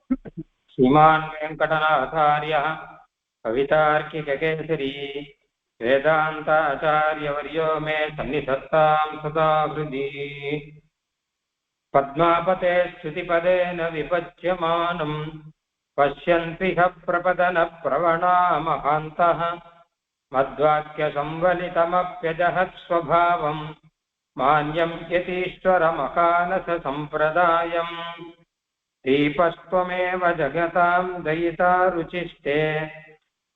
श्रीमान् वेङ्कटनाथार्यः कवितार्किककेसरी वेदान्ताचार्यवर्यो मे सन्निधत्तां सदा हृदि। पद्मापते स्तुतिपदेन विपच्यमानम् पश्यन्त्विह प्रपदनप्रवणा महान्तः मद्वाक्यसंवलितमप्यजहत्स्वभावम् मान्यं यतीश्वरमकानससम्प्रदायम्। दीपस्त्वमेव जगतां दयिता रुचिस्ते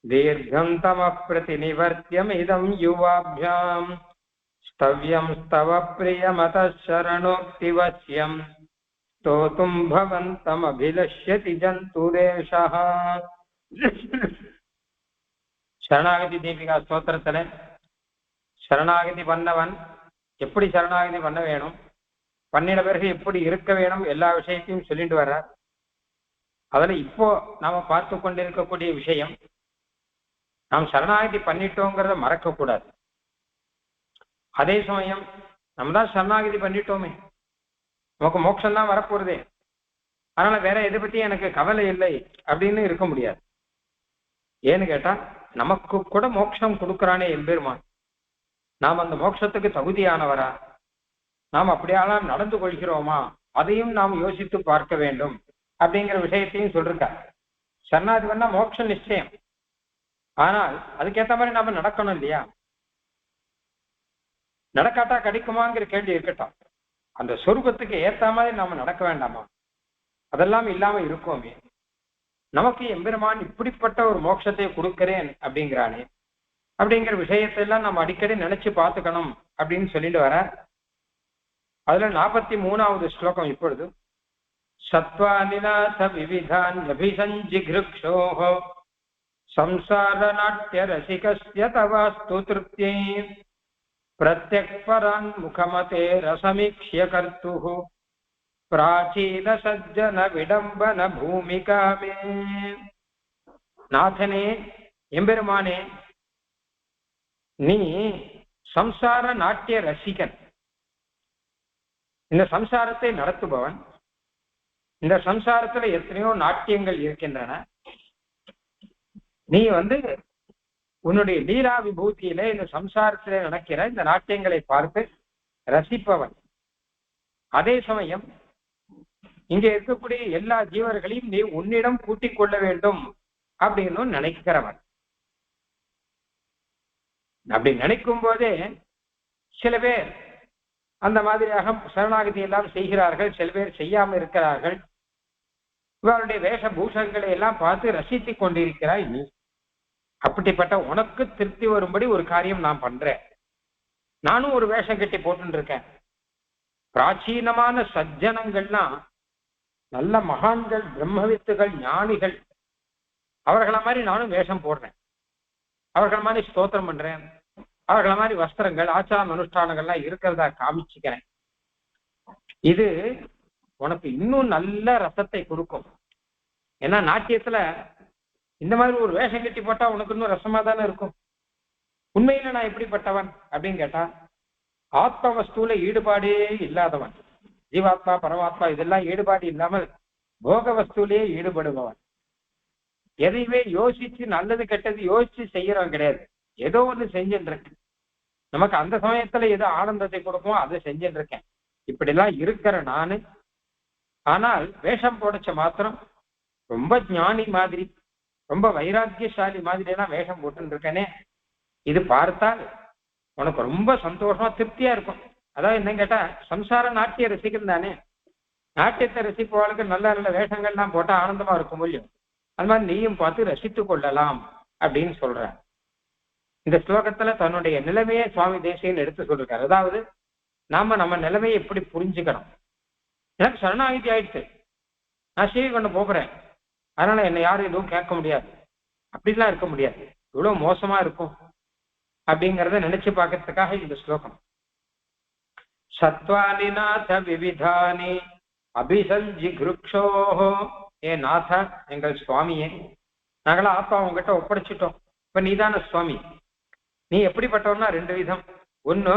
दीर्घं तमः प्रतिनिवर्त्यमिदं युवाभ्यां स्तव्यं स्तव प्रियमतः शरणोक्तिवश्यं स्तोतुं भवन्तमभिलष्यति जन्तुरेषः। சரணாகதி தீபிகா ஸ்தோத்திரத்துல சரணாகதி பண்ணவன் எப்படி சரணாகதி பண்ண வேணும், பண்ணின பிறகு எப்படி இருக்க வேணும், எல்லா விஷயத்தையும் சொல்லிட்டு வர்றார். அதுல இப்போ நாம பார்த்து கொண்டிருக்கக்கூடிய விஷயம், நாம் சரணாகதி பண்ணிட்டோங்கிறத மறக்க கூடாது. அதே சமயம் நம்ம தான் சரணாகதி பண்ணிட்டோமே, நமக்கு மோட்சம் தான் வரப்போறதே, அதனால வேற எதை பத்தி எனக்கு கவலை இல்லை அப்படின்னு இருக்க முடியாது. ஏன்னு கேட்டா நமக்கு கூட மோட்சம் கொடுக்கறானே எம்பெருமான், நாம் அந்த மோட்சத்துக்கு தகுதியானவரா, நாம் அப்படியெல்லாம் நடந்து கொள்கிறோமா, அதையும் நாம் யோசித்து பார்க்க வேண்டும் அப்படிங்கிற விஷயத்தையும் சொல்றார். சரணாகதி பண்ணா மோட்சம் நிச்சயம், ஆனால் அதுக்கேற்ற மாதிரி நாம நடக்கணும் இல்லையா? நடக்காட்டா கிடைக்குமாங்கிற கேள்வி இருக்கட்டும், அந்த சொரூபத்துக்கு ஏற்ற மாதிரி நாம நடக்க வேண்டாமா? அதெல்லாம் இல்லாம இருக்கோமே, நமக்கு எம்பெருமான் இப்படிப்பட்ட ஒரு மோட்சத்தை கொடுக்கிறேன் அப்படிங்கிறானே அப்படிங்கிற விஷயத்தெல்லாம் நம்ம அடிக்கடி நினைச்சு பார்த்துக்கணும் அப்படின்னு சொல்லிட்டு வர. அதுல 43வது ஸ்லோகம் இப்பொழுது. சத்வானிநாத விவிதான் அபிசஞ்சிக்ஷோஹ சம்சார நாட்டிய ரசிகஸ்ய தவாஸ்து திருப்தியை பிரத்யக்பரான் முகமதே ரசமீக்ஷ்ய கர்த்துஹ பிராச்சீன சஜ்ஜன விடம்பன பூமிகாமே. நாதனே, எம்பெருமானே, நீ சம்சார நாட்டிய ரசிகன், இந்த சம்சாரத்தை நடத்துபவன். இந்த சம்சாரத்துல எத்தனையோ நாட்டியங்கள் இருக்கின்றன. நீ உன்னுடைய லீலா விபூதியில இந்த சம்சாரத்திலே நடக்கிற இந்த நாட்டியங்களை பார்த்து ரசிப்பவன். அதே சமயம் இங்க இருக்கக்கூடிய எல்லா ஜீவர்களையும் நீ உன்னிடம் கூட்டிக் கொள்ள வேண்டும் அப்படின்னு நினைக்கிறவன். அப்படி நினைக்கும் போதே சில பேர் அந்த மாதிரியாக சரணாகதி எல்லாம் செய்கிறார்கள், சில பேர் செய்யாம இருக்கிறார்கள். இவருடைய வேஷபூஷங்களை எல்லாம் பார்த்து ரசித்துக் கொண்டிருக்கிறாய் நீ. அப்படிப்பட்ட உனக்கு திருப்தி வரும்படி ஒரு காரியம் நான் பண்றேன். நானும் ஒரு வேஷம் கட்டி போட்டு இருக்கேன். பிராச்சீனமான சஜ்ஜனங்கள்லாம் நல்ல மகான்கள், பிரம்மவித்துகள், ஞானிகள், அவர்களை மாதிரி நானும் வேஷம் போடுறேன், அவர்களை மாதிரி ஸ்தோத்திரம் பண்றேன், அவர்களை மாதிரி வஸ்திரங்கள், ஆச்சார அனுஷ்டானங்கள்லாம் இருக்கிறதா காமிச்சுக்கிறேன். இது உனக்கு இன்னும் நல்ல ரசத்தை கொடுக்கும். ஏன்னா நாட்டியத்துல இந்த மாதிரி ஒரு வேஷம் கட்டி போட்டா உனக்கு இன்னும் ரசமா தானே இருக்கும். உண்மையில நான் எப்படிப்பட்டவன் அப்படின்னு கேட்டா, ஆத்ம வஸ்துல ஈடுபாடே இல்லாதவன், ஜீவாத்மா பரமாத்மா இதெல்லாம் ஈடுபாடு இல்லாமல் போக வஸ்துலேயே ஈடுபடுபவன். எதையுமே யோசிச்சு நல்லது கெட்டது யோசிச்சு செய்யறவன் கிடையாது. ஏதோ ஒண்ணு செஞ்சுட்டு இருக்கு, நமக்கு அந்த சமயத்துல ஏதோ ஆனந்தத்தை கொடுக்குமோ அதை செஞ்சுட்டு இருக்கேன். இப்படிலாம் இருக்கிற நானு, ஆனால் வேஷம் போடச்ச மாத்திரம் ரொம்ப ஞானி மாதிரி, ரொம்ப வைராக்கியசாலி மாதிரி எல்லாம் வேஷம் போட்டு இருக்கேனே, இது பார்த்தால் உனக்கு ரொம்ப சந்தோஷமா திருப்தியா இருக்கும். அதாவது என்ன கேட்டா, சம்சார நாட்டிய ரசிகன் தானே, நாட்டியத்தை ரசிப்பவர்களுக்கு நல்ல நல்ல வேஷங்கள்லாம் போட்டா ஆனந்தமா இருக்கும் இல்லையோ, அது மாதிரி நீயும் பார்த்து ரசித்து கொள்ளலாம் அப்படின்னு சொல்ற. இந்த ஸ்லோகத்துல தன்னுடைய நிலைமையை சுவாமி தேசிகன் எடுத்து சொல்லிருக்காரு. அதாவது நாம நம்ம நிலைமையை எப்படி புரிஞ்சுக்கணும். எனக்கு சரணாகிதி ஆயிடுச்சு, நான் சேவை கொண்டு போகிறேன், அதனால என்னை யாரும் எதுவும் கேட்க முடியாது, அப்படிலாம் இருக்க முடியாது, இவ்வளவு மோசமா இருக்கும் அப்படிங்கிறத நினைச்சு பார்க்கறதுக்காக இந்த ஸ்லோகம். சத்வானி நாத விவிதானி அபிசஞ்சிக்ஷோஹோ. ஏ நாத, எங்கள் சுவாமியே, நாங்களாம் ஆத்மா உங்ககிட்ட ஒப்படைச்சிட்டோம், இப்ப நீதான சுவாமி. நீ எப்படிப்பட்டவன்னா ரெண்டு விதம். ஒன்னு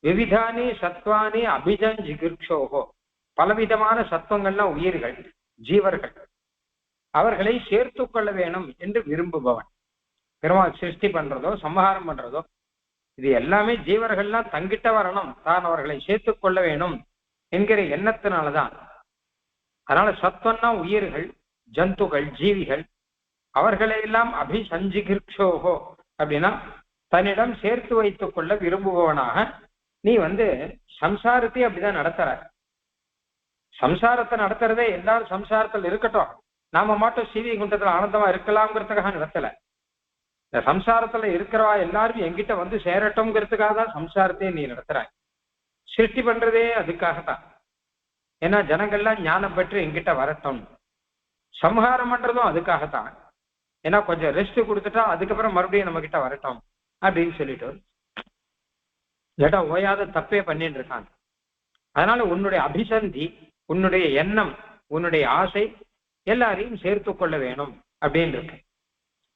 விவிதானி சத்வானி அபிஜஞ்சிகிருக்ஷோகோ, பலவிதமான சத்துவங்கள்லாம் உயிர்கள், ஜீவர்கள். அவர்களை சேர்த்து கொள்ள வேணும் என்று விரும்புபவன். பெருமாள் சிருஷ்டி பண்றதோ சம்ஹாரம் பண்றதோ இது எல்லாமே ஜீவர்கள்லாம் தங்கிட்ட வரணும், தான் அவர்களை சேர்த்து கொள்ள வேணும் என்கிற எண்ணத்தினாலதான். அதனால சத்வன்னா உயிர்கள், ஜந்துகள், ஜீவிகள், அவர்களை எல்லாம் அபிசஞ்சிகிருஷோகோ அப்படின்னா தன்னிடம் சேர்த்து வைத்துக் கொள்ள விரும்புபவனாக நீ சம்சாரத்தை அப்படிதான் நடத்துற. சம்சாரத்தை நடத்துறதே எல்லாரும் சம்சாரத்தில் இருக்கட்டும், நாம மட்டும் சீவி குண்டத்துல ஆனந்தமா இருக்கலாம்ங்கிறதுக்காக நடத்தல. இந்த சம்சாரத்துல இருக்கிறவா எல்லாரும் என்கிட்ட சேரட்டும்ங்கிறதுக்காக தான் சம்சாரத்தையே நீ நடத்துறாய். சிருஷ்டி பண்றதே அதுக்காகத்தான். ஏன்னா ஜனங்கள்லாம் ஞானம் பெற்று என்கிட்ட வரட்டும். சம்ஹாரம் பண்றதும் அதுக்காகத்தான். ஏன்னா கொஞ்சம் ரெஸ்ட் கொடுத்துட்டா அதுக்கப்புறம் மறுபடியும் நம்ம கிட்ட வரட்டும் அப்படின்னு சொல்லிட்டு இல்லாட்டா ஓயாத தப்பே பண்ணிட்டு இருக்காங்க. அதனால உன்னுடைய அபிசந்தி, உன்னுடைய எண்ணம், உன்னுடைய ஆசை எல்லாரையும் சேர்த்து கொள்ள வேணும் அப்படின்னு இருக்கு.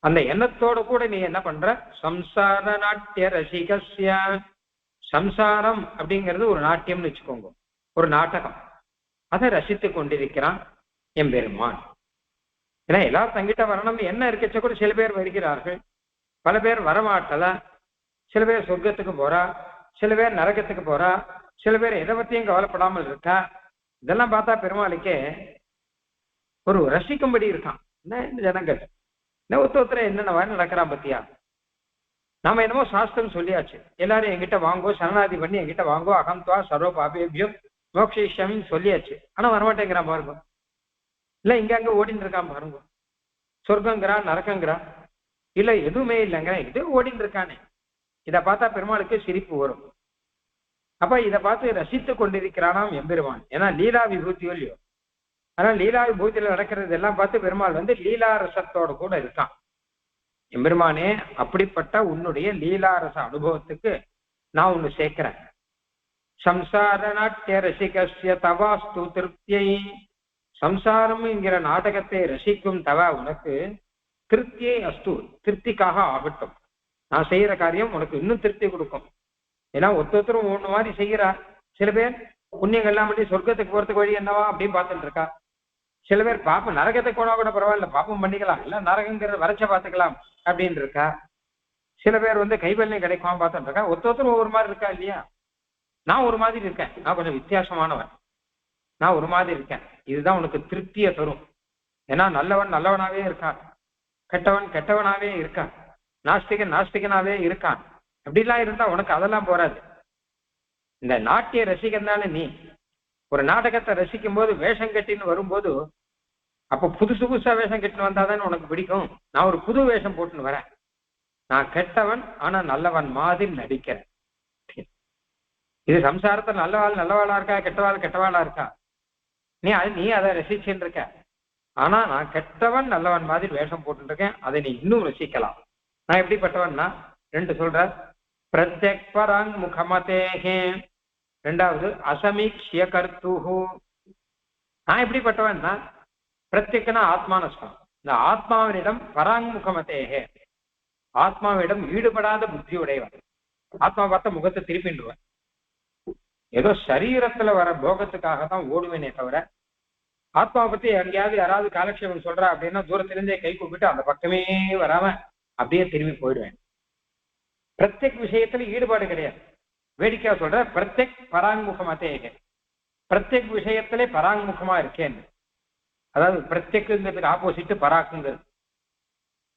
அந்த எண்ணத்தோட கூட நீ என்ன பண்ற, சம்சார நாட்டிய ரசிகஸ்ய, சம்சாரம் அப்படிங்கிறது ஒரு நாட்டியம்னு வச்சுக்கோங்க, ஒரு நாடகம். அதை ரசித்து கொண்டிருக்கிறான் எம்பெருமான். ஏன்னா எல்லாரும் தங்கிட்ட வரணும்னு என்ன இருக்கச்ச கூட சில பேர் வருகிறார்கள், பல பேர் வரமாட்டல. சில பேர் சொர்க்கத்துக்கு போறா, சில பேர் நரகத்துக்கு போறா, சில பேர் எதை பத்தியும் கவலைப்படாமல் இருக்கா. இதெல்லாம் பார்த்தா பெருமாளுக்கே ஒரு ரசிக்கும்படி இருக்கான். இந்த ஜனங்கள் ஒருத்தர என்னென்ன மாதிரி நடக்கிறான் பத்தியா. நாம என்னமோ சாஸ்திரம் சொல்லியாச்சு, எல்லாரும் என்கிட்ட வாங்கோ, சரணாதி பண்ணி என்கிட்ட வாங்கோ, அகம்துவா சர்வ பாபேபியம் மோக்ஷயிஷ்யாமின்னு சொல்லியாச்சு. ஆனா வரமாட்டேங்கிறான் பாருங்க. இல்ல இங்க அங்க ஓடின்னு இருக்கான் பாருங்க. சொர்க்கங்கிறான், நரக்கங்கிறான், இல்ல எதுவுமே இல்லைங்கிறான், இது ஓடின்னு இருக்கானே. இதை பார்த்தா பெருமாளுக்கு சிரிப்பு வரும். அப்ப இதை பார்த்து ரசித்து கொண்டிருக்கிறானாம் எம்பெருமான். ஏன்னா லீலா விபூதியோ இல்லையோ, அதனால லீலா விபூதியில நடக்கிறது எல்லாம் பார்த்து பெருமாள் லீலா ரசத்தோட கூட இருக்கான். எம்பெருமானே, அப்படிப்பட்ட உன்னுடைய லீலாரச அனுபவத்துக்கு நான் ஒண்ணு சேர்க்கிறேன். சம்சார நாட்டிய ரசிகஸ்ய தவாஸ்து திருப்தியை, சம்சாரம் என்கிற நாடகத்தை ரசிக்கும் தவ உனக்கு திருப்தியை அஸ்து, திருப்திக்காக ஆகட்டும். நான் செய்யற காரியம் உனக்கு இன்னும் திருப்தி கொடுக்கும். ஏன்னா ஒருத்தரும் ஒண்ணு மாதிரி செய்கிறா. சில பேர் புண்ணியங்கள்லாம் பண்ணி சொர்க்கத்துக்கு போறதுக்கு வழி என்னவா அப்படின்னு பார்த்துட்டு இருக்கா. சில பேர் பாப்பம் நரகத்துக்கு போனா கூட பரவாயில்ல, பாப்பம் பண்ணிக்கலாம், இல்ல நரகங்கிற வரைச்ச பார்த்துக்கலாம் அப்படின்னு இருக்கா. சில பேர் கைவல்யம் கிடைக்குமா பார்த்துட்டு இருக்கா. ஒருத்தரும் ஒவ்வொரு மாதிரி இருக்கா இல்லையா. நான் ஒரு மாதிரி இருக்கேன், நான் கொஞ்சம் வித்தியாசமானவன், நான் ஒரு மாதிரி இருக்கேன். இதுதான் உனக்கு திருப்தியை தரும். ஏன்னா நல்லவன் நல்லவனாவே இருக்கான், கெட்டவன் கெட்டவனாவே இருக்கான், நாஸ்திகன் நாஸ்திகனாவே இருக்கான். அப்படிலாம் இருந்தா உனக்கு அதெல்லாம் போறாது. இந்த நாட்டிய ரசிகன் தானே நீ. ஒரு நாடகத்தை ரசிக்கும் போது வேஷம் கட்டின்னு வரும்போது, அப்ப புதுசு புதுசா வேஷம் கட்டின்னு வந்தாதானே உனக்கு பிடிக்கும். நான் ஒரு புது வேஷம் போட்டுன்னு வரேன், நான் கெட்டவன் ஆனா நல்லவன் மாதிரி நடிக்கிறேன். இது சம்சாரத்தை நல்லவாள் நல்லவாளா இருக்கா, கெட்டவாள் கெட்டவாளா இருக்கா, நீ அதை ரசிச்சுன்னு இருக்க. ஆனா நான் கெட்டவன் நல்லவன் மாதிரி வேஷம் போட்டு இருக்கேன், அதை நீ இன்னும் ரசிக்கலாம். நான் எப்படிப்பட்டவன்னா ரெண்டு சொல்ற, பிரத்யக் பராங் முகமதேகே, ரெண்டாவது அசமீக்ஷிய கர்த்துஹு. நான் எப்படிப்பட்டவன்னா பிரத்யக்னா ஆத்மானஸ்தம், இந்த ஆத்மாவினிடம் பராங் முகமதேகே, ஆத்மாவிடம் ஈடுபடாத புத்தி உடையவன். ஆத்மா பார்த்த முகத்தை திருப்பிடுவேன். ஏதோ சரீரத்துல வர போகத்துக்காக தான் ஓடுவேனே தவிர, ஆத்மாவை பத்தி எங்கேயாவது யாராவது காலக்ஷேபம் சொல்றா அப்படின்னா தூரத்திலிருந்தே கை கூப்பிட்டு அந்த பக்கமே வராம அப்படியே திரும்பி போயிடுவேன். பிரத்யக் விஷயத்துல ஈடுபாடு கிடையாது. வேடிக்கையா சொல்ற, பிரத்யக் பராங்முகமதேக, பிரத்யக் விஷயத்திலே பராங்முகமா இருக்கேன். அதாவது பிரத்யக்குங்கிறதுக்கு ஆப்போசிட் பராக்குங்கிறது.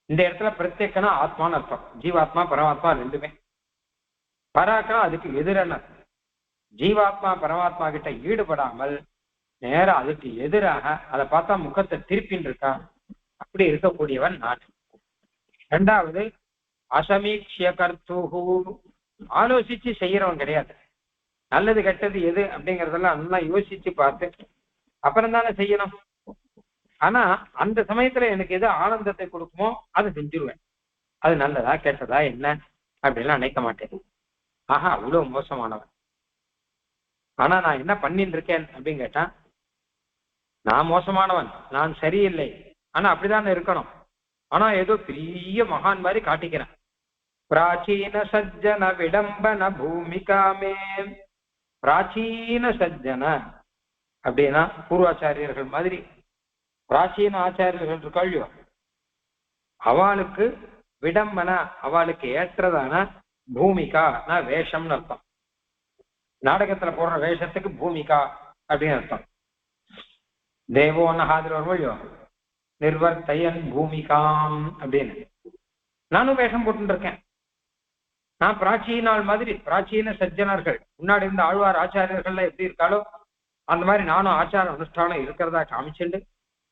இந்த இடத்துல பிரத்யக்னா ஆத்மான்னு அர்த்தம், ஜீவாத்மா பரமாத்மா ரெண்டுமே. பராக்கா அதுக்கு எதிரான, ஜீவாத்மா பரமாத்மா கிட்ட ஈடுபடாமல் நேர அதுக்கு எதிராக அதை பார்த்தா முகத்தை திருப்பின்னு இருக்கான், அப்படி இருக்கக்கூடியவன் நான். ரெண்டாவது அசமீக்ஷிய கர்த்துஹு, ஆலோசிச்சு செய்யறவன் கிடையாது. நல்லது கெட்டது எது அப்படிங்கறதெல்லாம் நல்லா யோசிச்சு பார்த்து அப்புறம் தானே செய்யணும். ஆனா அந்த சமயத்துல எனக்கு எது ஆனந்தத்தை கொடுக்குமோ அதை செஞ்சிருவேன். அது நல்லதா கெட்டதா என்ன அப்படின்லாம் நினைக்க மாட்டேன். ஆஹா, அவ்வளவு மோசமானவன். ஆனா நான் என்ன பண்ணிட்டு இருக்கேன் அப்படின்னு கேட்டா, நான் மோசமானவன், நான் சரியில்லை, ஆனா அப்படிதான் இருக்கணும். ஆனா ஏதோ பெரிய மகான் மாதிரி காட்டிக்கிறேன். பிராச்சீன சஜ்ஜன விடம்பன பூமிகாமே, பிராச்சீன சஜ்ஜன அப்படின்னா பூர்வாச்சாரியர்கள் மாதிரி பிராச்சீன ஆச்சாரியர்கள் இருக்காள்யோ அவளுக்கு விடம்பனா, அவளுக்கு ஏற்றதான பூமிகா வேஷம்னு அர்த்தம். நாடகத்துல போடுற வேஷத்துக்கு பூமிகா அப்படின்னு அர்த்தம். தேவோன்னு ஹாதிர வருவோ நிர்வர்த்தையன் பூமிகாம் அப்படின்னு. நானும் வேஷம் போட்டு இருக்கேன். நான் பிராச்சீனால் மாதிரி பிராச்சீன சஜ்ஜனர்கள் முன்னாடி இருந்த ஆழ்வார் ஆச்சாரியர்கள்ல எப்படி இருக்காளோ அந்த மாதிரி நானும் ஆச்சார அனுஷ்டானம் இருக்கிறதா காமிச்சுண்டு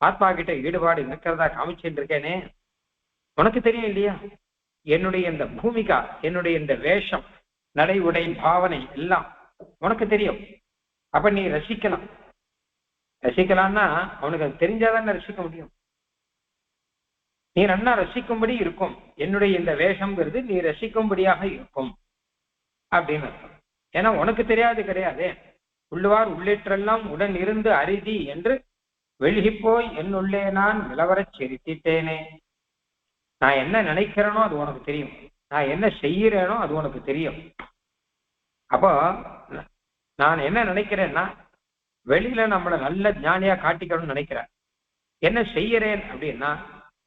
ஆத்மா கிட்ட ஈடுபாடு இருக்கிறதா காமிச்சுட்டு இருக்கேனே. உனக்கு தெரியும் இல்லையா என்னுடைய இந்த பூமிகா, என்னுடைய இந்த வேஷம், நடை உடை பாவனை எல்லாம் உனக்கு தெரியும். அப்ப நீ ரசிக்கலாம். ரசிக்கலாம்னா அவனுக்கு அது தெரிஞ்சாதான் ரசிக்க முடியும். நீ நன்னா ரசிக்கும்படி இருக்கும். என்னுடைய இந்த வேஷம்ங்கிறது நீ ரசிக்கும்படியாக இருக்கும் அப்படின்னு அர்த்தம். ஏன்னா உனக்கு தெரியாது கிடையாது. உள்ளுவார் உள்ளேற்றெல்லாம் உடன் இருந்து அரிதி என்று வெளிகிப்போய் என்னுள்ளே நான் நிலவரச் செரித்திட்டேனே. நான் என்ன நினைக்கிறேனோ அது உனக்கு தெரியும். நான் என்ன செய்யறேனோ அது உனக்கு தெரியும். அப்போ நான் என்ன நினைக்கிறேன்னா வெளியில நம்மளை நல்ல ஞானியா காட்டிக்கணும்னு நினைக்கிறேன். என்ன செய்யறேன் அப்படின்னா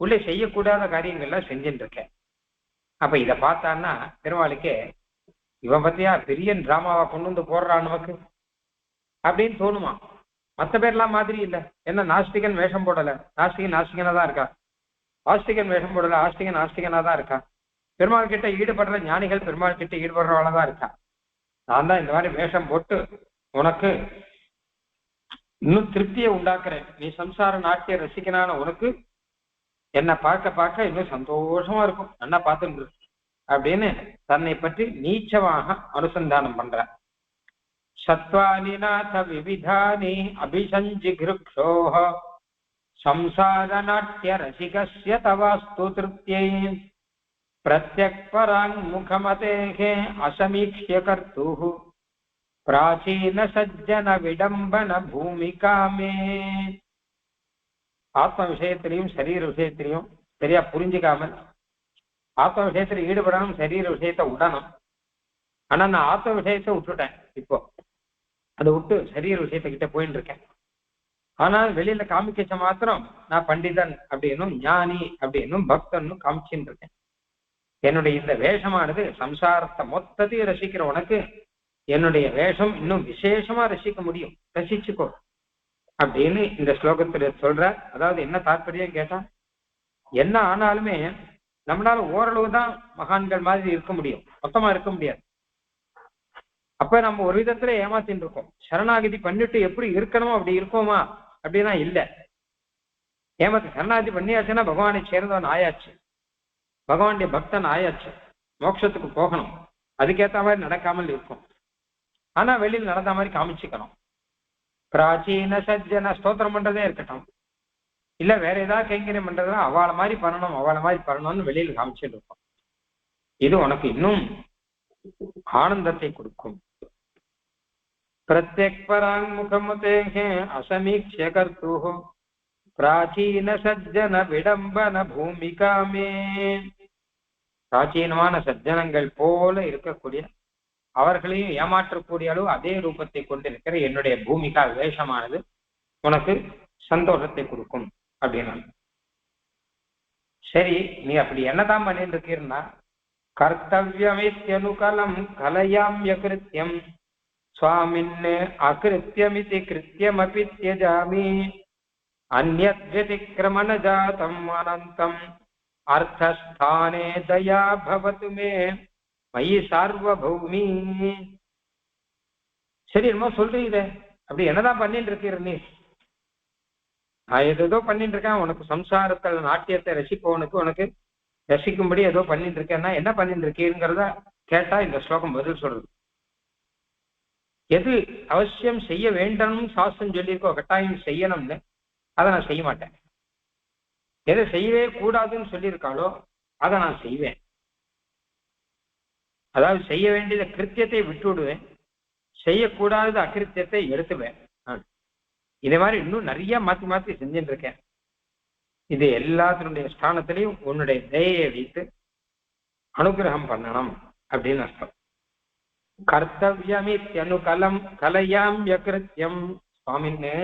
உள்ளே செய்யக்கூடாத காரியங்கள்லாம் செஞ்சுட்டு இருக்கேன். அப்ப இதை பார்த்தான்னா பெருமாளுக்கே இவன் பத்தியா பெரிய டிராமாவா கொண்டு வந்து போடுறான் நமக்கு அப்படின்னு தோணுமா. மற்ற பேர்லாம் மாதிரி இல்லை. என்ன நாஸ்திகன் வேஷம் போடல, நாஸ்திகன் நாஸ்திகனா தான் இருக்கா. ஆஸ்திகன் வேஷம் போடல, ஆஸ்திகன் ஆஸ்திகனா தான் இருக்கா. பெருமாள் கிட்ட ஈடுபடுற ஞானிகள் பெருமாள் கிட்ட ஈடுபடுறவளதான் இருக்கா. நான் தான் இந்த மாதிரி வேஷம் போட்டு உனக்கு இன்னும் திருப்தியை உண்டாக்குறேன். நீ சம்சார நாட்டிய ரசிக்கனான உனக்கு என்னை பார்க்க பார்க்க இன்னும் சந்தோஷமா இருக்கும், நல்லா பார்த்துட்டு அப்படின்னு தன்னை பற்றி நீச்சமாக அனுசந்தானம் பண்ற. சத்வானிநாத விவிதானி அபிசஞ்சிகிருக்ஷோஹ சம்சார நாட்டிய ரசிகஸ்ய தவாஸ்து திருப்தியை பிரத்யக் பராங் முகமதேஹே அசமீக்ஷ்ய கர்த்துஹு பிராச்சீன சஜ்ஜன விடம்பன பூமிகாமே. ஆத்ம விஷயத்திலையும் சரீர விஷயத்திலையும் சரியா புரிஞ்சுக்காமல் ஆத்ம விஷயத்துல ஈடுபடணும், சரீர விஷயத்த விடணும். ஆனா நான் ஆத்ம விஷயத்தை விட்டுட்டேன். இப்போ அதை விட்டு சரீர விஷயத்துக்கிட்ட போயிட்டு இருக்கேன். ஆனால் வெளியில காமிக்கச்ச மாத்திரம் நான் பண்டிதன் அப்படின்னும் ஞானி அப்படின்னும் பக்தன்னும் காமிச்சுட்டு இருக்கேன். என்னுடைய இந்த வேஷமானது சம்சாரத்தை மொத்தத்தையும் ரசிக்கிற உனக்கு என்னுடைய வேஷம் இன்னும் விசேஷமா ரசிக்க முடியும், ரசிச்சுக்கோ அப்படின்னு இந்த ஸ்லோகத்துல சொல்ற. அதாவது என்ன தாற்பயம் கேட்டா, என்ன ஆனாலுமே நம்மளால ஓரளவு தான் மகான்கள் மாதிரி இருக்க முடியும், மொத்தமா இருக்க முடியாது. அப்ப நம்ம ஒரு விதத்துல ஏமாத்தின்னு இருக்கோம். சரணாகதி பண்ணிட்டு எப்படி இருக்கணுமோ அப்படி இருக்கோமா அப்படின்னா இல்ல. ஏமாத்து சரணாகதி பண்ணியாச்சுன்னா பகவானை சேர்ந்தவன் ஆயாச்சு, பகவானுடைய பக்தன் ஆயாச்சு, மோட்சத்துக்கு போகணும். அதுக்கேற்ற மாதிரி நடக்காமல் இருக்கும். ஆனா வெளியில் நடந்த மாதிரி காமிச்சுக்கணும். பிராச்சீன சஜ்ஜன ஸ்தோத்திரம் பண்றதே இருக்கட்டும், இல்ல வேற ஏதாவது கைங்கரியம் பண்றதுனா அவளை மாதிரி பண்ணணும், அவளை மாதிரி பண்ணணும்னு வெளியில காமிச்சுட்டு இருக்கோம். இது உனக்கு இன்னும் ஆனந்தத்தை கொடுக்கும். பிரத்யக் பராங் முகமதேஹே அசமீக்ஷ்ய கர்த்துஹு பிராச்சீன சஜ்ஜன விடம்பன பூமிகாமே. பிராச்சீனமான சஜ்ஜனங்கள் போல இருக்கக்கூடிய, அவர்களையும் ஏமாற்றக்கூடிய அளவு அதே ரூபத்தை கொண்டிருக்கிற என்னுடைய பூமிகா வேஷமானது உனக்கு சந்தோஷத்தை கொடுக்கும் அப்படின்னா. சரி, நீ அப்படி என்னதான் பண்ணிட்டு இருக்கீர்னா, கர்த்தவியமித்யனுகலம் கலயாம்ய கிருத்தியம் சுவாமின்னு அகிருத்தியமிதி கிருத்தியமபி த்யஜாமி அந்யத் வதிக்ரமண ஜாதம் அனந்தம் அர்த்தஸ்தானே தயா பவது மே மயி சார்வபௌமி. சரி, என்னமோ சொல்றீங்க, அப்படி என்னதான் பண்ணிட்டு இருக்கீர் நீ? நான் ஏதோ பண்ணிட்டு இருக்கேன், உனக்கு சம்சாரத்தில் நாட்டியத்தை ரசிப்பவனுக்கு உனக்கு ரசிக்கும்படி ஏதோ பண்ணிட்டு இருக்கேன்னா என்ன பண்ணிட்டு இருக்கீங்கிறத கேட்டா இந்த ஸ்லோகம் பதில் சொல்றது. எது அவசியம் செய்ய வேண்டும் சாஸ்திரம் சொல்லியிருக்கோ கட்டாயம் செய்யணும்னு அதை நான் செய்ய மாட்டேன். எதை செய்யவே கூடாதுன்னு சொல்லியிருக்காளோ அதை நான் செய்வேன். அதாவது செய்ய வேண்டியத கிருத்தியத்தை விட்டு விடுவேன், செய்யக்கூடாத அகிருத்தியத்தை எடுத்துவேன். இதே மாதிரி இன்னும் நிறைய மாத்தி மாத்தி செஞ்சுட்டு இருக்கேன். இது எல்லாத்தினுடைய ஸ்தானத்திலையும் உன்னுடைய தயையை வைத்து அனுகிரகம் பண்ணணும் அப்படின்னு அர்த்தம். கர்த்தவியமித்யனுகலம் கலையாம் யகிருத்தியம். சுவாமின்னு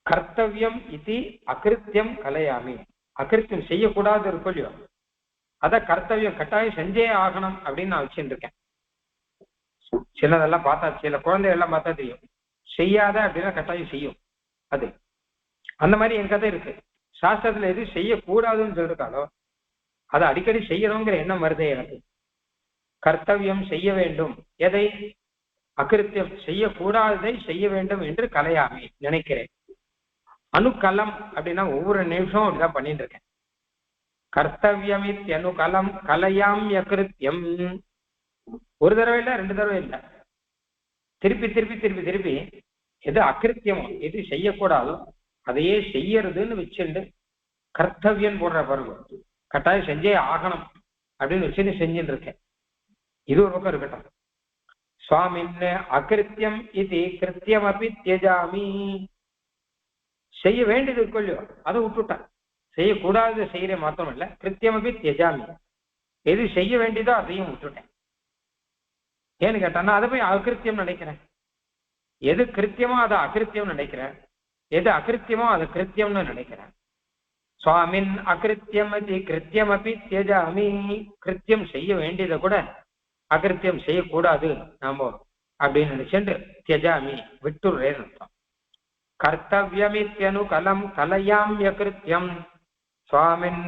கர்த்தவியம் இது அகிருத்தியம் கலையாமி. அகிருத்தியம் செய்யக்கூடாது இருக்கும் இல்லையோ, அத கர்த்தவியம் கட்டாயம் செஞ்சே ஆகணும் அப்படின்னு நான் வச்சுட்டு இருக்கேன். சிலதெல்லாம் பார்த்தா, சில குழந்தைகள்லாம் பார்த்தா தெரியும், செய்யாத அப்படின்னா கட்டாயம் செய்யும். அது அந்த மாதிரி என் கதை இருக்கு. சாஸ்திரத்துல எது செய்யக்கூடாதுன்னு சொல்லிருக்காளோ அதை அடிக்கடி செய்யணுங்கிற எண்ணம் வருதே எனக்கு. கர்த்தவியம் செய்ய வேண்டும், எதை அகிருத்தியம் செய்யக்கூடாததை செய்ய வேண்டும் என்று கலையாமி நினைக்கிறேன். அணுக்கலம் அப்படின்னா ஒவ்வொரு நிமிஷமும் அப்படிதான் பண்ணிட்டு இருக்கேன். கர்த்தவியமித் அணுகலம் கலையாம் அகிருத்தியம். ஒரு தடவை இல்லை, ரெண்டு தடவை இல்லை, திருப்பி திருப்பி திருப்பி திருப்பி எது அகிருத்தியமோ எது செய்யக்கூடாதோ அதையே செய்யறதுன்னு வச்சுட்டு கர்த்தவியம் போடுற பிறகு கட்டாயம் செஞ்சே ஆகணும் அப்படின்னு வச்சுட்டு செஞ்சுட்டு இருக்கேன். இது ஒரு பக்கம் இருக்கட்டும். சுவாமின் அகிருத்தியம் இது கிருத்தியம் அப்படி தியஜாமி. செய்ய வேண்டியது கொள்ளியோ அதை விட்டுட்டான். செய்யக்கூடாது செய்யற மாத்திரம் இல்ல, கிருத்தியம் அப்படி தியஜாமி. எது செய்ய வேண்டியதோ அதையும் விட்டுட்டேன். ஏன்னு கேட்டான்னா அதை போய் அகிருத்தியம் நினைக்கிறேன். எது கிருத்தியமோ அதை அகிருத்தியம் நினைக்கிறேன், எது அகிருத்தியமோ அதை கிருத்தியம்னு நினைக்கிறேன். சுவாமின் அகிருத்தியம் அது கிருத்தியம் அப்படி தியஜாமி. கிருத்தியம் செய்ய வேண்டியதை கூட அகிருத்தியம் செய்யக்கூடாது நாம அப்படின்னு நினைச்சுட்டு தியஜாமி விட்டுறேன்னு அர்த்தம். கர்த்தவியமித்யனு கலம் கலையாம் அகிருத்தியம் சுவாமின்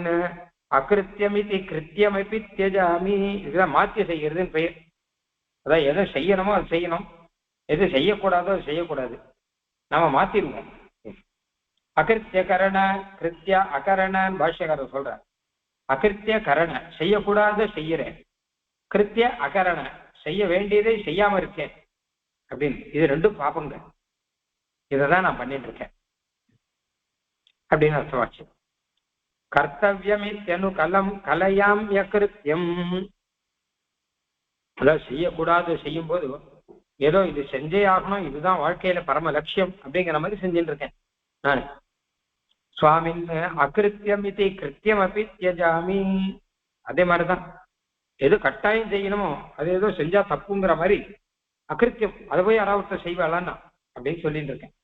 அகிருத்தியம் இது கிருத்தியம் அப்படி தியஜாமி. இதுதான் மாத்தி செய்யறதுன்னு பெயர். அதான் எதை செய்யணுமோ அது செய்யணும், எது செய்யக்கூடாதோ அது செய்யக்கூடாது, நாம மாத்திருவோம். அகிருத்திய கரண கிருத்திய அகரணன்னு பாஷ்யக்காரர் சொல்ற. அகிருத்திய கரண செய்யக்கூடாத செய்யறேன், கிருத்திய அகரண செய்ய வேண்டியதை செய்யாம இருக்கேன் அப்படின்னு. இது ரெண்டும் பாப்பங்க. இதைதான் நான் பண்ணிட்டு இருக்கேன் அப்படின்னு அர்த்தமாச்சு. கர்த்தவியமித்யனு கலம் கலையாம் அகிருத்தியம். அதாவது செய்யக்கூடாது செய்யும் போது ஏதோ இது செஞ்சே ஆகணும், இதுதான் வாழ்க்கையில பரம லட்சியம் அப்படிங்கிற மாதிரி செஞ்சுட்டு இருக்கேன் நான். சுவாமின் அகிருத்தியம் இது கிருத்தியம் அப்படி தியஜாமி. அதே மாதிரிதான் எது கட்டாயம் செய்யணுமோ அது ஏதோ செஞ்சா தப்புங்கிற மாதிரி அகிருத்தியம் அதை போய் யாராவது செய்வாளான்னா அப்படின்னு சொல்லிட்டு இருக்கேன்.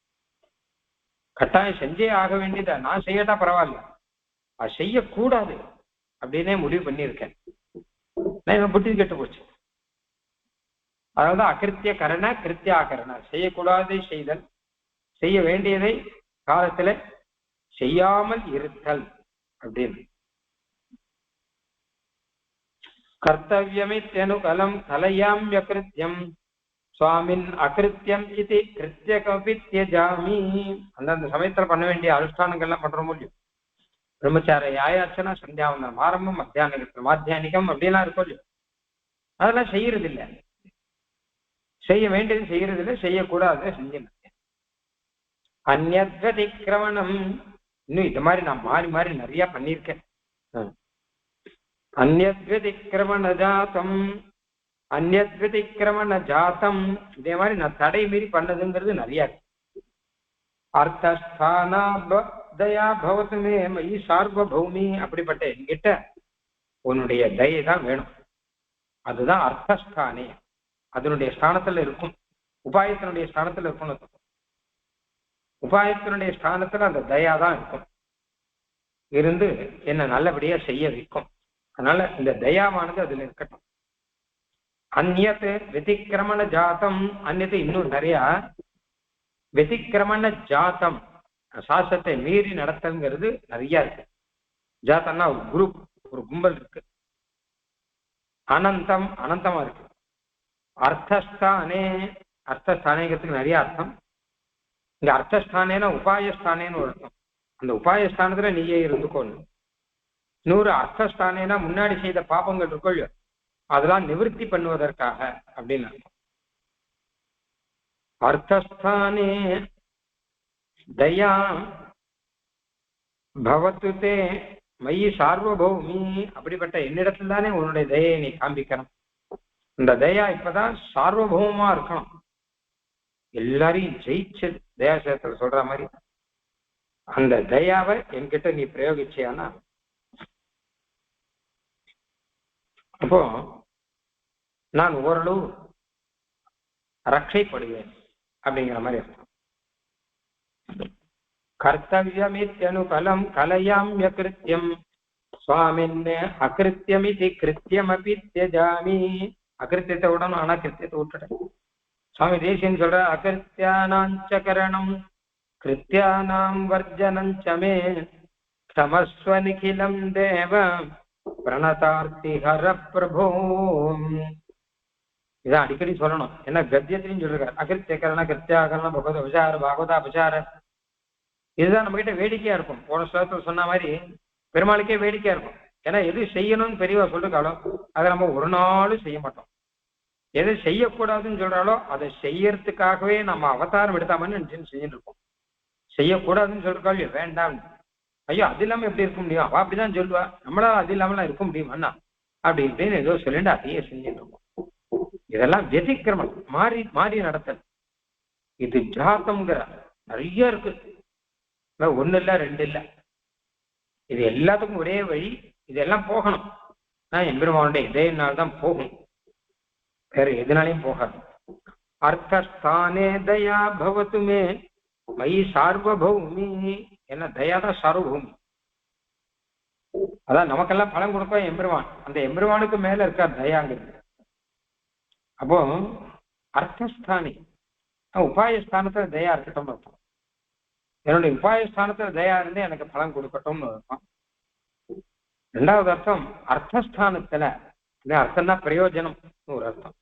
கட்டாயம் செஞ்சே ஆக வேண்டியதை நான் செய்யட்டா பரவாயில்ல, அது செய்யக்கூடாது அப்படின்னே முடிவு பண்ணியிருக்கேன். நான் புத்தி கெட்டு போச்சு. அதாவது அகிருத்திய கரண கிருத்திய ஆகரண, செய்யக்கூடாதை செய்தல், செய்ய வேண்டியதை காலத்துல செய்யாமல் இருத்தல் அப்படின்னு. கர்த்தவியமித்யனு கலம் கலையாம் அகிருத்தியம் சுவாமின் அகிருத்தியம் இது கிருத்தியகமபி தியஜாமி. அந்தந்த சமயத்துல பண்ண வேண்டிய அனுஷ்டானங்கள்லாம் பண்ற முடியும். பிரம்மச்சார யாயாச்சனா சந்தியாவந்தனம் ஆரம்பம் மாத்தியானிகம் அப்படின்லாம் இருக்கும் இல்லையோ, அதெல்லாம் செய்யறது இல்லை. செய்ய வேண்டியது செய்யறது இல்லை, செய்யக்கூடாது செஞ்சு. அந்நியத்வதிக்கிரமணம், இன்னும் இது மாதிரி நான் மாறி மாறி நிறைய பண்ணியிருக்கேன். அந்நியத்வதிக்கிரமண ஜாத்தம் அந்நியத்வதிக்கிரமண ஜாத்தம், இதே மாதிரி நான் தடை மீறி பண்ணதுங்கிறது நிறைய இருக்கு. அர்த்தஸ்தானா தயா பவத்துமே மயி சார்வபௌமி. அப்படிப்பட்ட என்கிட்ட உன்னுடைய தயை தான் வேணும். அதுதான் அர்த்தஸ்தானே, அதனுடைய ஸ்தானத்துல இருக்கும், உபாயத்தினுடைய ஸ்தானத்துல இருக்கணும். உபாயத்தினுடைய ஸ்தானத்துல அந்த தயா தான் இருக்கும், இருந்து என்ன நல்லபடியா செய்ய வைக்கும். அதனால இந்த தயாவானது அதுல இருக்கட்டும். அந்நியத்து வெதிக்கிரமண ஜாத்தம், அந்நியத்து இன்னும் நிறைய வெதிக்கிரமண ஜாத்தம், சாஸ்திரத்தை மீறி நடத்தங்கிறது நிறைய இருக்கு. ஜாத்தம்னா ஒரு குரூப், ஒரு கும்பல் இருக்கு. அனந்தம் அனந்தமா இருக்கு. அர்த்தஸ்தானே, அர்த்தஸ்தானேங்கிறதுக்கு நிறைய அர்த்தம். இங்க அர்த்தஸ்தானேனா உபாயஸ்தானேன்னு ஒரு அர்த்தம். அந்த உபாயஸ்தானத்துல நீயே இருந்துக்கோன்னு. இன்னொரு அர்த்தஸ்தானேனா முன்னாடி செய்த பாபங்கள் இருக்கோ அதெல்லாம் நிவர்த்தி பண்ணுவதற்காக அப்படின்னு அர்த்தம். அர்த்தஸ்தானே தயா பவத்து தே மயி சார்வபௌமி. அப்படிப்பட்ட என்னிடத்துல தானே உன்னுடைய தயை நீ காண்பிக்கணும். இந்த தயா இப்பதான் சார்வபௌமமா இருக்கணும், எல்லாரையும் ஜெயிச்சது. தயாசேத்திர சொல்ற மாதிரி அந்த தயாவை என்கிட்ட நீ பிரயோகிச்சியானா அப்போ நான் ஓரளவு ரட்சைப்படுவேன் அப்படிங்கிற மாதிரி அர்த்தம். கர்த்தவியமித்யனுகலம் கலயாம்யகிருத்யம் சுவாமின் அகிருத்தியமிதி கிருத்தியமபி தியஜாமி. அகிருத்தியத்தை விடணும், ஆனா கிருத்தியத்தை விட்டுட்டேன். சுவாமி தேசியன் சொல்ற அகிருத்தியானாஞ்ச கரணம் கிருத்தியானாம் வர்ஜனஞ்ச மே க்ஷமஸ்வ நிகிலம் தேவ பிரணதார்த்தி ஹர பிரபோ. இதான் அடிக்கடி சொல்லணும். என்ன கத்தியத்திலையும் சொல்லிருக்காரு, அகிருத்தியகரண கிருத்தியாகரண பகவத அபிசார பாகவத அபிசார. இதுதான் நம்ம கிட்ட வேடிக்கையா இருக்கும். போன ஸ்லோகத்தில் சொன்ன மாதிரி பெருமாளுக்கே வேடிக்கையா இருக்கும். ஏன்னா எது செய்யணும்னு பெரியவா சொல்லிருக்காளோ அதை நம்ம ஒரு நாளும் செய்ய மாட்டோம். எது செய்யக்கூடாதுன்னு சொல்றாலோ அதை செய்யறதுக்காகவே நம்ம அவதாரம் எடுத்தாமன்னு நினைச்சுன்னு செஞ்சுட்டு இருக்கோம். செய்யக்கூடாதுன்னு சொல்றாள் வேண்டாம், ஐயோ அது இல்லாம எப்படி இருக்க முடியும், அவ அப்படிதான் சொல்லுவா, நம்மளால அது இல்லாமலாம் இருக்க முடியுமா அப்படி இப்படின்னு ஏதோ சொல்லிட்டு அதையே செஞ்சுட்டு இருக்கோம். இதெல்லாம் வெதிக்கிரமம், மாறி மாறி நடத்தல். இது ஜாத்தம்ங்கிற நிறைய இருக்கு, ஒண்ணு இல்ல ரெண்டு இல்ல. இது எல்லாத்துக்கும் ஒரே வழி, இதெல்லாம் போகணும். நான் எம்பெருமானுடைய இதே நாள் தான் போகும், வேற எதுனாலையும் போகாது. அர்த்தஸ்தானே தயா பவத்துமே மயி சார்வபௌமி. என்ன தயா தான் சார்வபூமி. அதான் நமக்கெல்லாம் பலன் கொடுக்க எம்பெருமான், அந்த எம்பெருமானுக்கு மேல இருக்கார் தயாங்கிறது. அப்போ அர்த்தஸ்தானி உபாயஸ்தானத்துல தயா இருக்கட்டும் அர்த்தம். என்னுடைய உபாயஸ்தானத்துல தயா இருந்து எனக்கு பலன் கொடுக்கட்டும்னு அர்த்தம். ரெண்டாவது அர்த்தம் அர்த்தஸ்தானத்துல, அர்த்தம்னா பிரயோஜனம் ஒரு அர்த்தம்.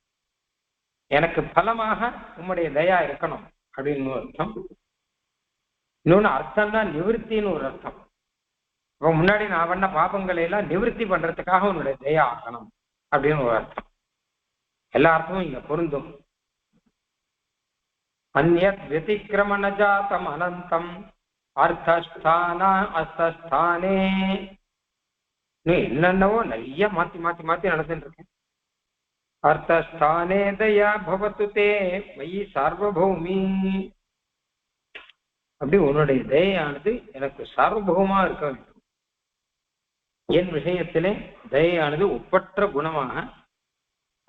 எனக்கு பலமாக உம்முடைய தயா இருக்கணும் அப்படின்னு ஒரு அர்த்தம். இன்னொன்னு அர்த்தம்னா நிவர்த்தின்னு ஒரு அர்த்தம். இப்போ முன்னாடி நான் பண்ண பாபங்களை எல்லாம் நிவர்த்தி பண்றதுக்காக உன்னுடைய தயா ஆகணும் அப்படின்னு ஒரு அர்த்தம். எல்லா அர்த்தமும் இங்க பொருந்தும். அந்யத் வதிக்ரமண ஜாதம் அனந்தம் அர்த்தஸ்தான அர்த்தஸ்தானே. என்னென்னவோ நிறைய மாத்தி மாத்தி மாத்தி நடந்துட்டு இருக்கேன். அர்த்தஸ்தானே தயா பவத்து தே மயி சார்வபௌமி. அப்படி உன்னுடைய தயானது எனக்கு சார்வபௌமா இருக்க வேண்டும். என் விஷயத்திலே தயானது ஒப்பற்ற குணமாக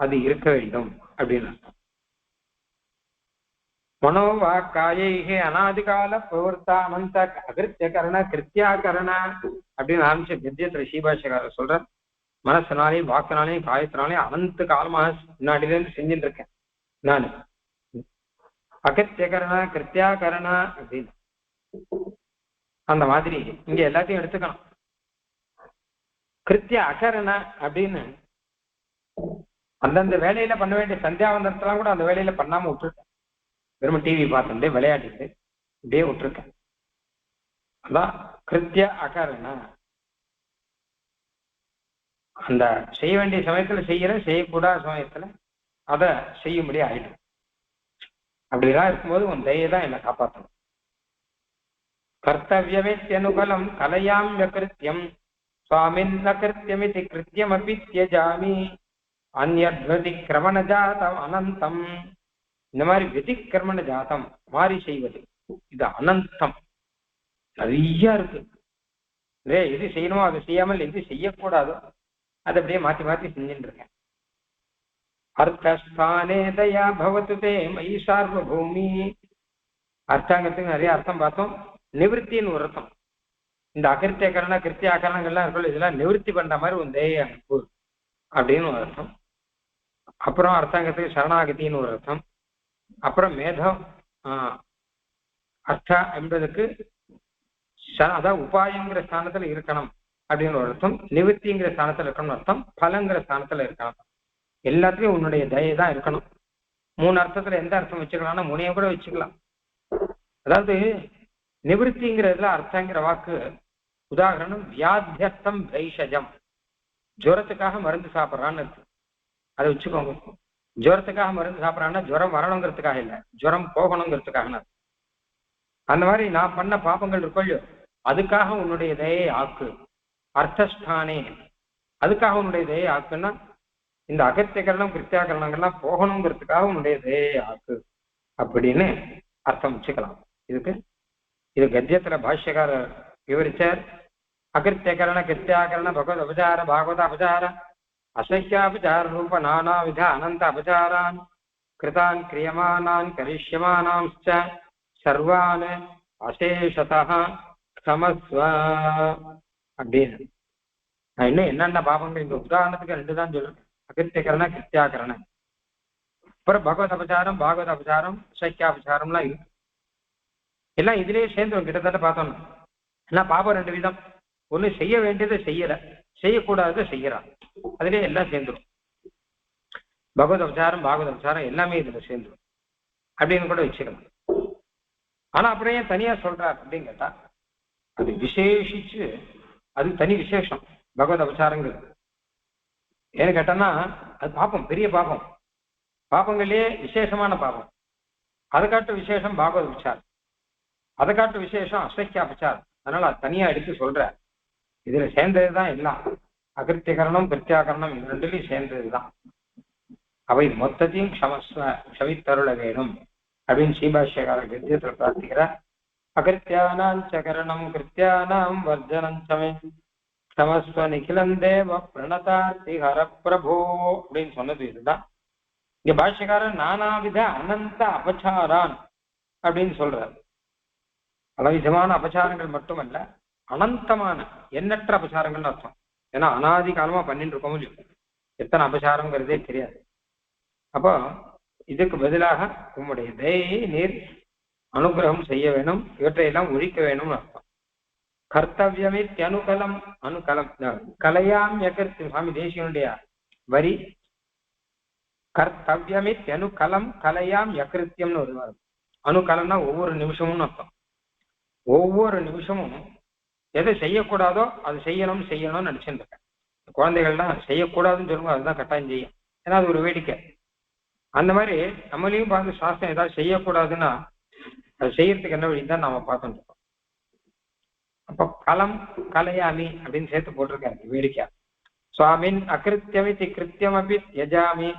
அது இருக்க வேண்டும் அப்படின்னு அர்த்தம். மனோவா காயே அநாதிகால பிரவர்த்தானந்த அகிருத்தியகரண கிருத்தியாகரண அப்படின்னு ஆரம்பிச்ச கத்தியத்துல ஸ்ரீபாஷகாரர் சொல்ற, மனசனாலையும் வாக்கினாலையும் காயத்தினாலையும் அனந்த காலமாக முன்னாடில இருந்து செஞ்சுட்டு இருக்கேன் நான். அகிருத்தியகரண கிருத்தியாகரண அப்படின்னு அந்த மாதிரி இங்க எல்லாத்தையும் எடுத்துக்கணும். கிருத்திய அகரண அப்படின்னு அந்தந்த வேலையில பண்ண வேண்டிய சந்தியாவந்தனத்தெல்லாம் கூட அந்த வேலையில பண்ணாம விட்டுருக்கேன். வெறும் டிவி பார்த்துட்டு விளையாடிட்டு இப்படியே விட்டுருக்கேன். அதான் கிருத்திய அகரண. அந்த செய்ய வேண்டிய சமயத்துல செய்யற, செய்யக்கூடாத சமயத்துல அதை செய்யும்படி ஆயிடும். அப்படிலாம் இருக்கும்போது உன் தயை தான் என்னை காப்பாற்றணும். கர்த்தவியமித்யனுகலம் கலயாம்யகிருத்யம் சுவாமின் அகிருத்தியமிதி கிருத்தியமபி தியஜாமி அந்யத்வதிக்ரமண ஜாதம் அனந்தம். இந்த மாதிரி வெதிக்கிரமண ஜாதம் மாறி செய்வது இது அனந்தம், நிறைய இருக்கு. எது செய்யணுமோ அதை செய்யாமல் எது செய்யக்கூடாதோ அதை அப்படியே மாற்றி மாற்றி செஞ்சுட்டு இருக்கேன். அர்த்தஸ்தானே தயா பவத்து தே மயி சார்வபூமி. அர்த்தாங்கத்துக்கு நிறைய அர்த்தம் பார்த்தோம். நிவர்த்தின்னு ஒரு அர்த்தம். இந்த அகிருத்தியகரண கிருத்தியாகரணங்கள்லாம் இருக்கல, இதெல்லாம் நிவர்த்தி பண்ற மாதிரி ஒரு தேய அனுப்பு அப்படின்னு ஒரு அர்த்தம். அப்புறம் அர்த்தாங்கத்துக்கு சரணாகத்தின்னு ஒரு அர்த்தம். அப்புறம் மேதம் அர்த்தா என்பதுக்கு அதான் உபாயங்கிற ஸ்தானத்துல இருக்கணும் அப்படின்னு ஒரு அர்த்தம். நிவர்த்திங்கிற ஸ்தானத்துல இருக்கணும்னு அர்த்தம். பலங்கிற ஸ்தானத்துல இருக்கணும். எல்லாத்துலயும் உன்னுடைய தயை தான் இருக்கணும். மூணு அர்த்தத்துல எந்த அர்த்தம் வச்சுக்கலாம்னா முனைய கூட வச்சுக்கலாம். அதாவது நிவர்த்திங்கிறதுல அர்த்தங்கிற வாக்கு உதாரணம் வியாத்தியர்த்தம் வைஷஜம், ஜுரத்துக்காக மருந்து சாப்பிட்றான்னு இருக்கு, அதை வச்சுக்கோங்க. ஜுரத்துக்காக மருந்து சாப்பிட்றான்னா ஜுரம் வரணுங்கிறதுக்காக இல்லை, ஜுரம் போகணுங்கிறதுக்காக. அந்த மாதிரி நான் பண்ண பாபங்கள் இருக்கோ இல்லையோ அதுக்காக உன்னுடைய தயை ஆக்கு. அர்த்தஸ்தானே அதுக்காக உன்னுடைய தயை ஆக்குன்னா இந்த அகத்தியகரணம் கிருத்தியாகரணங்கள்லாம் போகணுங்கிறதுக்காக உன்னுடைய தயை ஆக்கு அப்படின்னு அர்த்தம் வச்சுக்கலாம். இதுக்கு இது கத்தியத்துல பாஷ்யக்காரர் விவரிச்சார். அகிருத்தியகரண கிருத்தியாகரண பகவத் அபசார பாகவத அபசார அசஹ்யாபசார ரூப நானாவித அனந்த அபசாரான் கிருதான் கிரியமானான் கரிஷ்யமானாம்ச்ச சர்வான் அசேஷதா க்ஷமஸ்வ அப்படின்னு. நான் இன்னும் என்னென்ன பாபங்கள் இந்த உதாரணத்துக்கு 2 தான் சொல்றேன். அகிருத்தியகரண கிருத்தியாகரண. அப்புறம் பகவத் அபசாரம் பாகவத அபசாரம் சைக்கியாபசாரம்லாம் இருக்கு. எல்லாம் இதுலயே சேர்ந்து கிட்டத்தட்ட பார்த்தோம்னா ஏன்னா பாபம் 2 விதம். ஒண்ணு செய்ய வேண்டியதை செய்யல, செய்யக்கூடாததை செய்யறான், அதுலயே எல்லாம் சேர்ந்துடும். பகவத் அபசாரம் பாகவத அபசாரம் எல்லாமே இதுல சேர்ந்துடும் அப்படின்னு கூட வச்சுக்கலாம். ஆனா அப்படியே தனியா சொல்றார் அப்படின்னு கேட்டா அது விசேஷிச்சு அது தனி விசேஷம் பகவத் அபசாரங்கள். ஏன்னு கேட்டோம்னா அது பாப்பம், பெரிய பாப்பம், பாப்பங்களே விசேஷமான பாப்பம். அதை காட்டு விசேஷம் பாகவத அபசாரம், அதை காட்டு விசேஷம் அசைக்கிய அபசாரம். அதனால அது தனியா எடுத்து சொல்ற. இதுல சேர்ந்ததுதான் எல்லாம், அகிருத்தியகரணம் கிருத்தியாகரணம் இது 2லயும் சேர்ந்ததுதான். அவை மொத்தத்தையும் க்ஷமித்தருள வேணும் அப்படின்னு ஸ்ரீபாஷ்யகாரர் கிருத்தியத்தில் பிரார்த்திக்கிறார். அகிருத்தியானாம் சகரணம் கிருத்தியானாம் வர்ஜனம் சமே க்ஷமஸ்வ நிகிலம் தேவ பிரணதார்த்தி ஹர பிரபோ அப்படின்னு சொன்னது இதுதான். இங்க பாஷ்யக்காரர் நானாவித அனந்த அபச்சாரான் அப்படின்னு சொல்றாரு. பலவிதமான அபச்சாரங்கள் மட்டுமல்ல, அனந்தமான எண்ணற்ற அபச்சாரங்கள்னு அர்த்தம். ஏன்னா அனாதி காலமா பண்ணிட்டு இருக்கோம் இல்லையோ, எத்தனை அபச்சாரங்கிறதே தெரியாது. அப்போ இதுக்கு பதிலாக உம்முடைய தயையை நீர் அனுகிரகம் செய்ய வேணும், இவற்றையெல்லாம் ஒழிக்க வேணும்னு அர்த்தம். கர்த்தவியமே அனுகலம் அனுகலம் கலையாம் யகர்த்தி சுவாமி தேசியனுடைய வரி. கர்த்தவியமே அனுகலம் கலையாம் யகிருத்தியம்னு ஒரு வாரம். அனுகலம்னா ஒவ்வொரு நிமிஷமும் அர்த்தம். ஒவ்வொரு நிமிஷமும் எதை செய்யக்கூடாதோ அது செய்யணும்னு நினைச்சுட்டு இருக்கேன். குழந்தைகள்லாம் செய்யக்கூடாதுன்னு சொல்லுங்க, அதுதான் கட்டாயம் செய்யும். ஏன்னா அது ஒரு வேடிக்கை. அந்த மாதிரி நம்மளையும் பார்த்து சாஸ்திரம் ஏதாவது செய்யக்கூடாதுன்னா அது செய்யறதுக்கு என்ன வழி தான் நாம பார்த்துட்டு இருக்கோம். அப்போ கலம் கலையாமி அப்படின்னு சேர்த்து போட்டிருக்காரு வேடிக்கை. சுவாமின் அகிருத்தியமிதி கிருத்தியமபி யஜாமி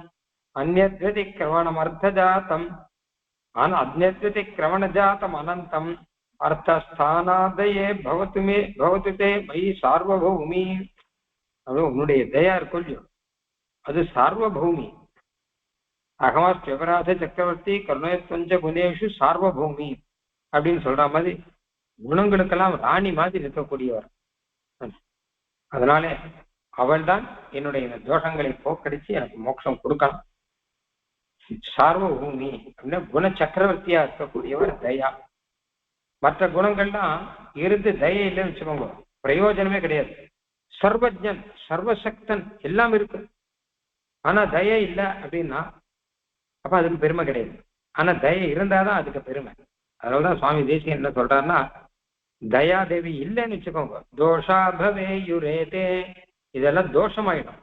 அந்யத்வதி கிரவணம் அர்த்தஜாத்தம் அந்யத்வதி கிரவணஜாத்தம் அனந்தம் அர்த்தஸ்தானாதயே பவத்து தே மயி சார்வபௌமி. அப்படி உன்னுடைய தயா இருக்கும் இல்லையோ அது சார்வபௌமி. அகமாஸ் விபராத சக்கரவர்த்தி கருணேத்வஞ்ச குணேஷு சார்வபௌமி அப்படின்னு சொல்ற மாதிரி குணங்களுக்கெல்லாம் ராணி மாதிரி இருக்கக்கூடியவர். அதனால அவள் தான் என்னுடைய இந்த தோஷங்களை போக்கடிச்சு எனக்கு மோட்சம் கொடுக்கணும். சார்வபூமி அப்படின்னா குண சக்கரவர்த்தியா இருக்கக்கூடியவர் தயா. மற்ற குணங்கள்லாம் இருந்து தயை இல்லைன்னு வச்சுக்கோங்க, பிரயோஜனமே கிடையாது. சர்வஜன் சர்வசக்தன் எல்லாம் இருக்கு, ஆனா தயை இல்லை அப்படின்னா அப்ப அதுக்கு பெருமை கிடையாது. ஆனா தயை இருந்தாதான் அதுக்கு பெருமை. அதனாலதான் சுவாமி தேசியம் என்ன சொல்றாருன்னா, தயாதேவி இல்லைன்னு வச்சுக்கோங்க தோஷாபவே யுரேதே, இதெல்லாம் தோஷமாயிடும்.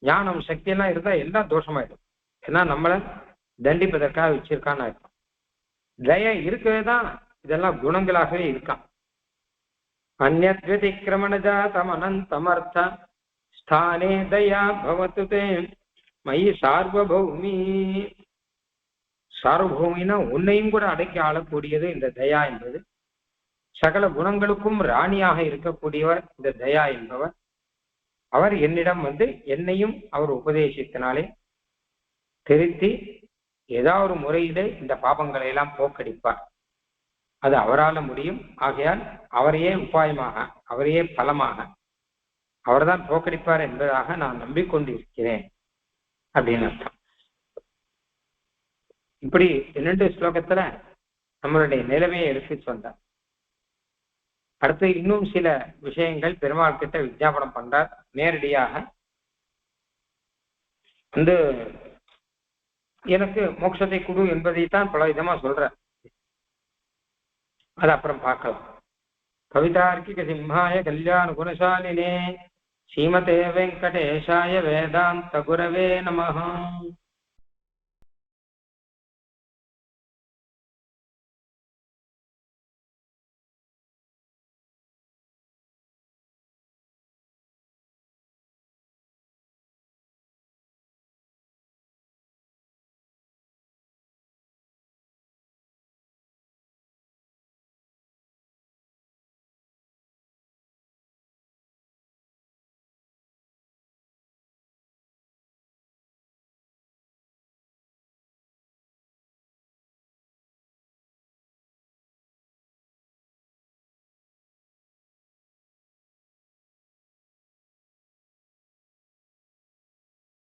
ஞானம் சக்தி எல்லாம் இருந்தா எல்லாம் தோஷமாயிடும். ஏன்னா நம்மளை தண்டிப்பதற்காக வச்சிருக்கான்னு இருக்கும். தயா இருக்கவே தான் இதெல்லாம் குணங்களாகவே இருக்கான். அந்யத்வதிக்கிரமணஜாதம் அனந்தமர்த்த ஸ்தானே தயா பவத்து தே மயி சார்வபௌமி. சார்வபௌமினா உன்னையும் கூட அடக்கி ஆளக்கூடியது இந்த தயா என்பது. சகல குணங்களுக்கும் ராணியாக இருக்கக்கூடியவர் இந்த தயா என்பவர். அவர் என்னிடம் என்னையும் அவர் உபதேசித்தினாலே திருத்தி ஏதாவது ஒரு முறையிலே இந்த பாபங்களை எல்லாம் போக்கடிப்பார். அது அவரால் முடியும். ஆகையால் அவரையே உபாயமாக, அவரையே பலமாக அவர்தான் போக்கடிப்பார் என்பதாக நான் நம்பிக்கொண்டிருக்கிறேன் அப்படின்னு அர்த்தம். இப்படி 2 ஸ்லோகத்துல நம்மளுடைய நிலைமையை எடுத்து சொன்னார். அடுத்து இன்னும் சில விஷயங்கள் பெருமாள் கிட்ட விஞ்ஞாபனம் பண்றார். நேரடியாக எனக்கு மோட்சத்தை கொடு என்பதைத்தான் பல விதமா சொல்ற. அது அப்புறம் பார்க்கலாம். கவிதார்க்கிக சிம்ஹாய கல்யாண குணசாலினே ஸ்ரீமதே வெங்கடேஷாய வேதாந்த குரவே நமஹ.